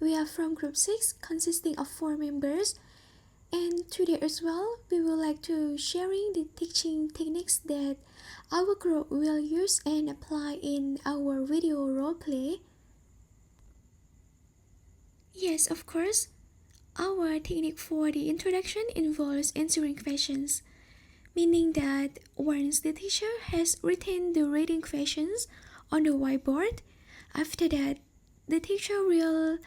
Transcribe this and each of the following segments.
We are from Group 6, consisting of 4 members. And today as well, we would like to sharing the teaching techniques that our group will use and apply in our video role play. Yes, of course. Our technique for the introduction involves answering questions, meaning that once the teacher has written the reading questions on the whiteboard, after that, the teacher will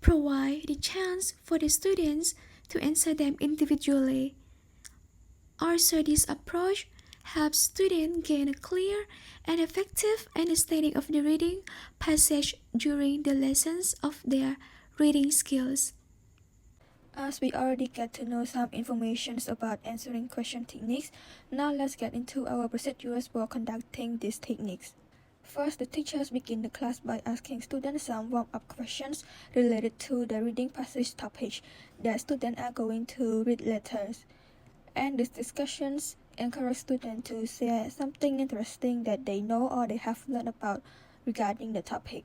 provide the chance for the students to answer them individually. Also, this approach helps students gain a clear and effective understanding of the reading passage during the lessons of their reading skills. As we already get to know some information about answering question techniques, now let's get into our procedures for conducting these techniques. First, the teachers begin the class by asking students some warm-up questions related to the reading passage topic that students are going to read letters. And these discussions encourage students to share something interesting that they know or they have learned about regarding the topic.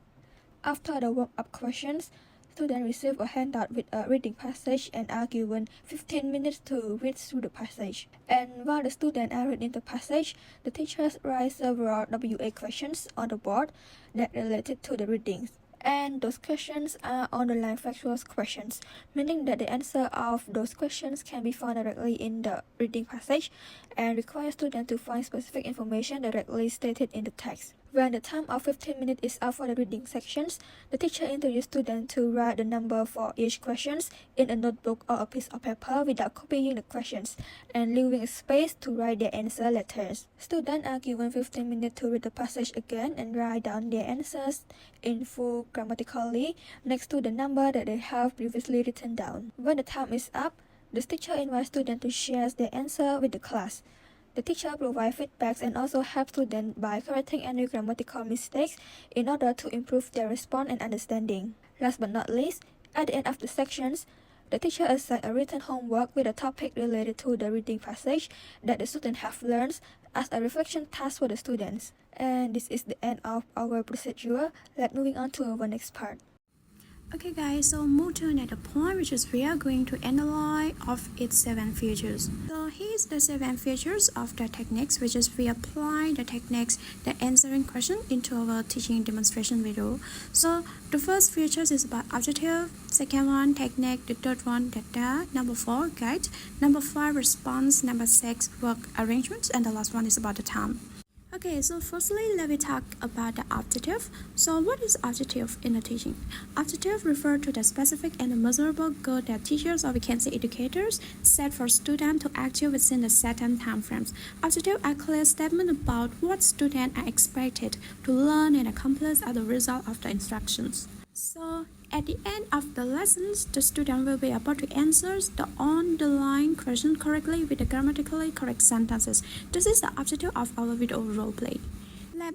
After the warm-up questions, students receive a handout with a reading passage and are given 15 minutes to read through the passage. And while the students are reading the passage, the teachers write several WA questions on the board that related to the readings. And those questions are underlying factual questions, meaning that the answer of those questions can be found directly in the reading passage and require students to find specific information directly stated in the text. When the time of 15 minutes is up for the reading sections, the teacher introduces students to write the number for each question in a notebook or a piece of paper without copying the questions and leaving a space to write their answer letters. Students are given 15 minutes to read the passage again and write down their answers in full grammatically next to the number that they have previously written down. When the time is up, the teacher invites students to share their answer with the class. The teacher provides feedbacks and also helps students by correcting any grammatical mistakes in order to improve their response and understanding. Last but not least, at the end of the sections, the teacher assigns a written homework with a topic related to the reading passage that the students have learned as a reflection task for the students. And this is the end of our procedure. Let's moving on to our next part. Okay guys, so move to another point, which is we are going to analyze of its 7 features. So here's the 7 features of the techniques, which is we apply the techniques, the answering question into our teaching demonstration video. So the first features is about objective, second one technique, the third one data, number 4 guide, number 5 response, number 6 work arrangements, and the last one is about the time. Okay, so firstly, let me talk about the objective. So what is objective in the teaching? Objective refers to the specific and measurable goal that teachers, or we can say educators, set for students to achieve within the certain time frames. Objectives are clear statements about what students are expected to learn and accomplish as a result of the instructions. So at the end of the lessons, the student will be able to answer the underlying question correctly with the grammatically correct sentences. This is the objective of our video role play.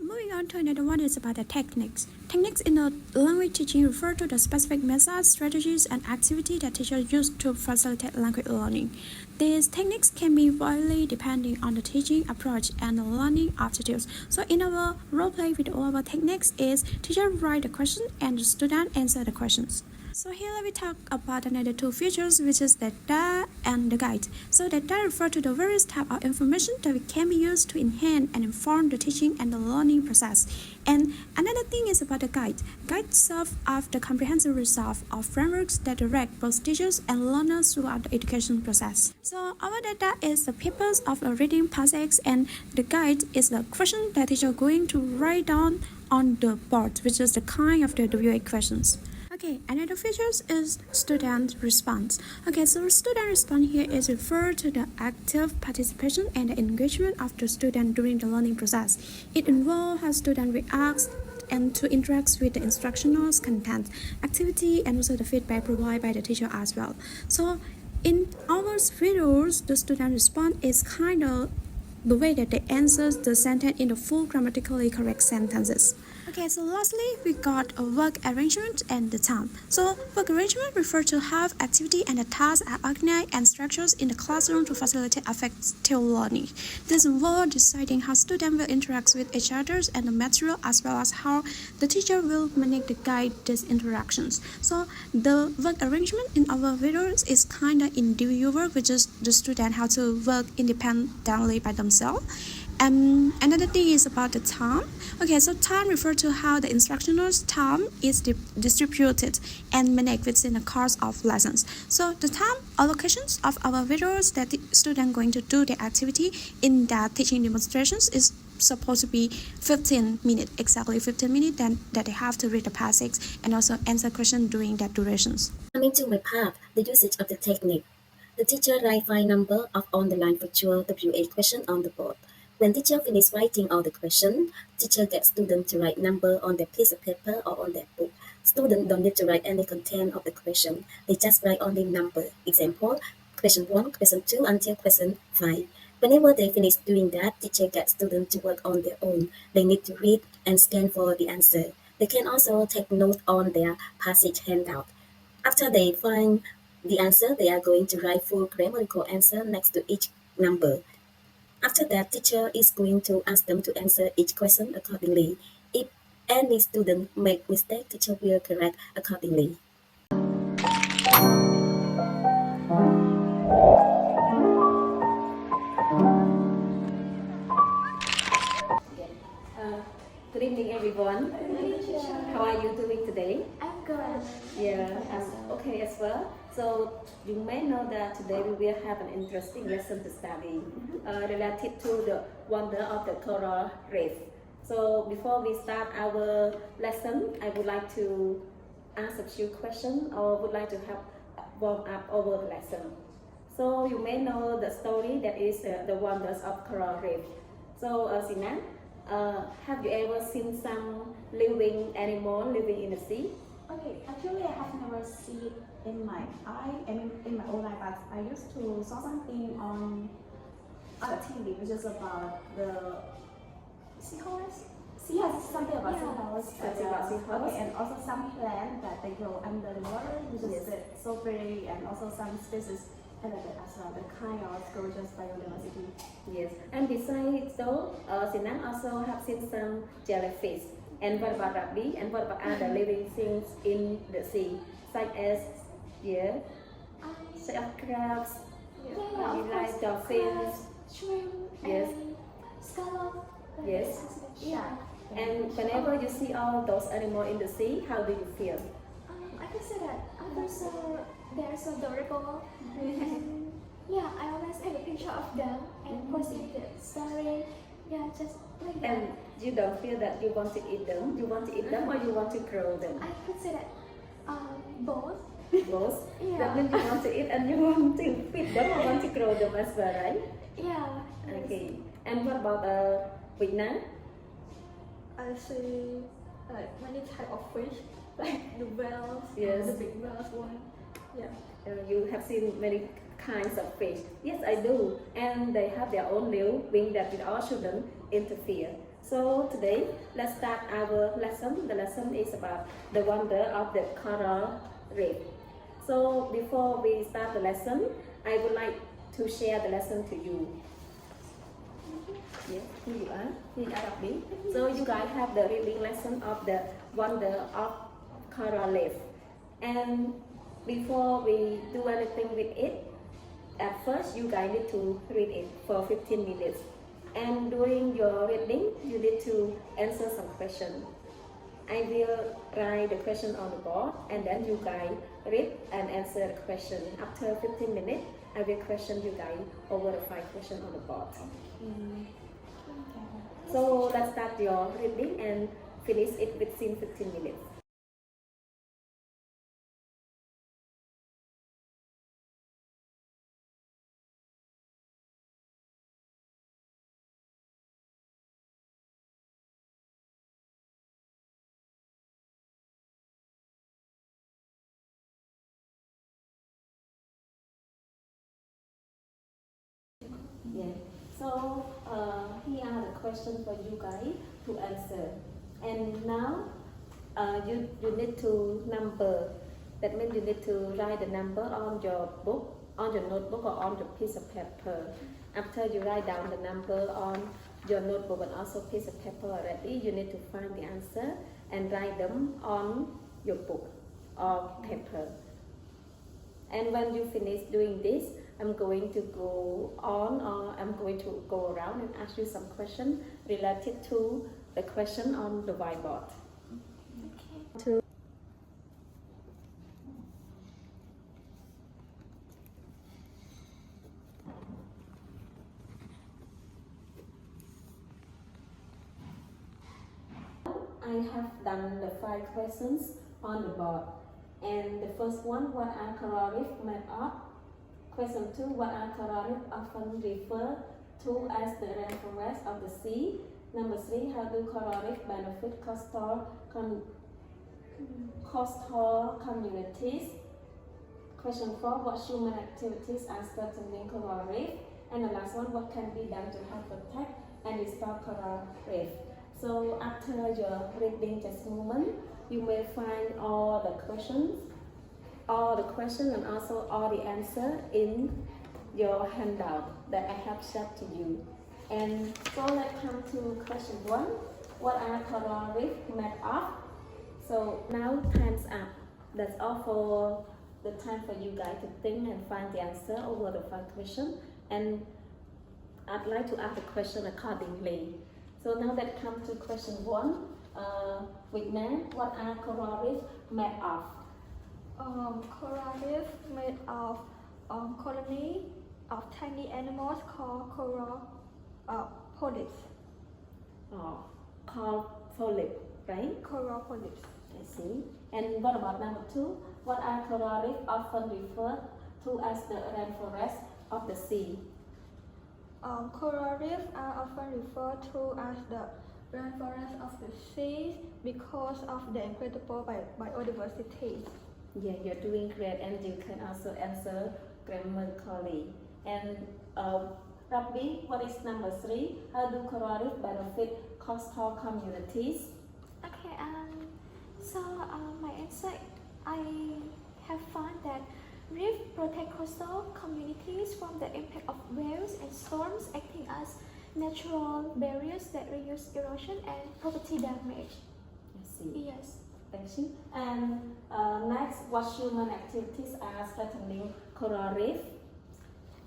Moving on to another one is about the techniques. Techniques in the language teaching refer to the specific methods, strategies, and activities that teachers use to facilitate language learning. These techniques can be widely depending on the teaching approach and the learning objectives. So in our role play with all our techniques is teacher write the question and the student answer the questions. So here let me talk about another 2 features, which is the data and the guide. So the data refer to the various types of information that can be used to enhance and inform the teaching and the learning process. And another thing is about the guide. Guides serve as the comprehensive resource of frameworks that direct both teachers and learners throughout the education process. So our data is the papers of a reading passage, and the guide is the question that teacher going to write down on the board, which is the kind of the WA questions. Okay, another features is student response. Okay, so student response here is referred to the active participation and the engagement of the student during the learning process. It involves how student reacts and to interact with the instructional content, activity, and also the feedback provided by the teacher as well. So in our videos, the student response is kind of the way that they answer the sentence in the full grammatically correct sentences. Okay, so lastly, we got a work arrangement and the time. So, work arrangement refers to how activity and the tasks are organized and structured in the classroom to facilitate effective learning. This involves deciding how students will interact with each other and the material, as well as how the teacher will manage to guide these interactions. So, the work arrangement in our videos is kind of individual, which is the student how to work independently by themselves. Another thing is about the time. Okay, so time refers to how the instructional's time is distributed and managed within the course of lessons. So the time allocations of our videos that the student going to do the activity in that teaching demonstrations is supposed to be 15 minutes, exactly 15 minutes, then that they have to read the passage and also answer questions during that durations. Coming to my part, the usage of the technique. The teacher write file number of on the line virtual WA question on the board. When teacher finish writing all the question, teacher gets student to write number on their piece of paper or on their book. Student don't need to write any content of the question. They just write only number. Example, question 1, question 2 until question 5. Whenever they finish doing that, teacher gets student to work on their own. They need to read and scan for the answer. They can also take note on their passage handout. After they find the answer, they are going to write full grammatical answer next to each number. After that, teacher is going to ask them to answer each question accordingly. If any student make mistake, teacher will correct accordingly. Uh, Good evening, everyone. How are you doing today? I'm good. Yeah, I'm okay as well. So you may know that today we will have an interesting lesson to study related to the wonder of the coral reef. So before we start our lesson, I would like to ask a few questions or would like to have warm up our lesson. So you may know the story that is the wonders of coral reef. So Sinan, have you ever seen some living animal living in the sea? Okay, actually, I have never seen it in my eye, I mean, in my own life, but I used to saw something on a TV, which is about the seahorse. Yes, something about seahorse. Something about seahorse. Okay, and also some plants that they grow under the water, which is so pretty, and also some species under that as well. The kind of gorgeous biodiversity. Yes. And besides so, Sinan also have seen some jellyfish. And what about rabbi? And what about other living things in the sea, such as such as crabs, Of like course, dolphins. crabs, shrimp, Yes. and scallop. Yes. Yeah. And whenever you see all those animals in the sea, how do you feel? I can say that they're so adorable. And yeah, I always take a picture of them and post it in the story. Yeah, just like that. And you don't feel that you want to eat them? You want to eat them or you want to grow them? I could say that both. Both? Yeah. That means you want to eat and you want to feed them or want to grow them as well, right? Yeah. Okay. And what about Vietnam? I see like many type of fish, like the whales, Yes. the big whales one. Yeah. You have seen many kinds of fish. Yes, I do. And they have their own little wing that we all shouldn't interfere. So today, let's start our lesson. The lesson is about the wonder of the coral reef. So before we start the lesson, I would like to share the lesson to you. Yes, here you are. Here you are, Rabbi. So you guys have the reading lesson of the wonder of coral reef. And before we do anything with it, at first you guys need to read it for 15 minutes. And during your reading, you need to answer some questions. I will write the question on the board and then you guys read and answer the question. After 15 minutes, I will question you guys over the 5 questions on the board. So let's start your reading and finish it within 15 minutes. Yeah. So here are the questions for you guys to answer. And now you need to number. That means you need to write the number on your book, on your notebook, or on your piece of paper. After you write down the number on your notebook and also piece of paper already, you need to find the answer and write them on your book or paper. And when you finish doing this, I'm going to go on, or I'm going to go around and ask you some questions related to the question on the whiteboard. Okay. I have done the 5 questions on the board. And the first one, what are coral reefs made of? Question 2, what are coral reefs often referred to as the rainforest of the sea? Number 3, how do coral reefs benefit coastal communities? Question 4, what human activities are threatening coral reef? And the last one, what can be done to help protect and restore coral reef? So after your reading just moment, you may find all the questions and also all the answer in your handout that I have shared to you. And so let's come to question 1. What are coral reefs made of? So now time's up. That's all for the time for you guys to think and find the answer over the 5 questions. And I'd like to ask the question accordingly. So now that comes to question 1, Whitman, what are coral reefs made of? Coral reef made of colony of tiny animals called coral polyps. Called polyp, right? Coral polyps. I see. And what about number 2? What are coral reefs often referred to as the rainforest of the sea? Coral reefs are often referred to as the rainforest of the sea because of their incredible biodiversity. Yeah, you're doing great, and you can also answer grammatically. And Rabbi, what is number 3? How do coral reefs benefit coastal communities? Okay, so my answer, I have found that reef protect coastal communities from the impact of waves and storms, acting as natural barriers that reduce erosion and property damage. I see. Yes. Thank you. And next, what human activities are threatening coral reef?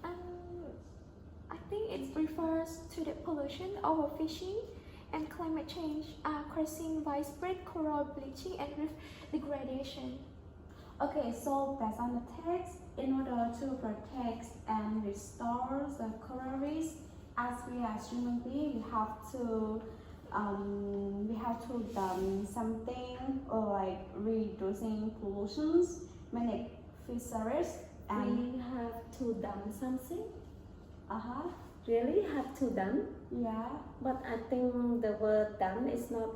I think it refers to the pollution, overfishing, and climate change are causing widespread coral bleaching and reef degradation. Okay, so based on the text, in order to protect and restore the coral reefs, as we as human beings, we have to do something like reducing pollutions, manage fisheries, and We have to done something. uh-huh, Really have to done? yeah, But I think the word done is not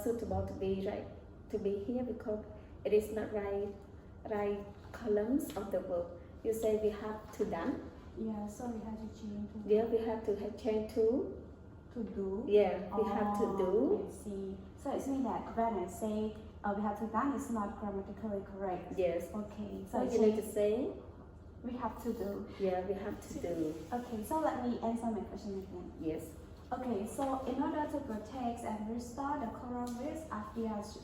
suitable to be here because it is not right columns of the verb. You say we have to done. yeah. So we have to change Yeah, we have to change to. to do. Yeah, we have to do. I see. So it means that when I say we have to done, it's not grammatically correct. Yes. Okay, So so you need to say. we have to do. Yeah, we have to do. Okay, so let me answer my question again. Yes. Okay, so in order to protect and restore the coral reefs,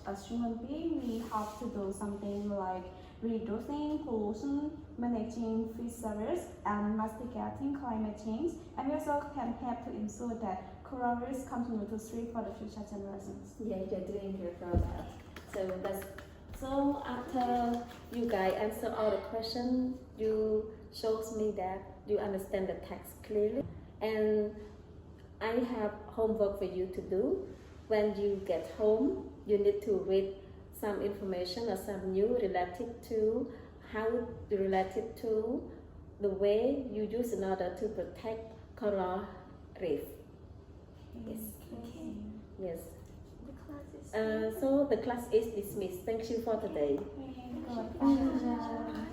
as human beings, we have to do something like reducing pollution, managing fisheries, and mitigating climate change. And we also can help to ensure that coral reefs continue to thrive for the future generations. Yeah, you're doing great for that. So after you guys answer all the questions, you shows me that you understand the text clearly. And I have homework for you to do. When you get home, you need to read some information or some new related to the way you use in order to protect coral reef. Yes. Okay. Yes. The class is So the class is dismissed. Thank you for today. Okay, good.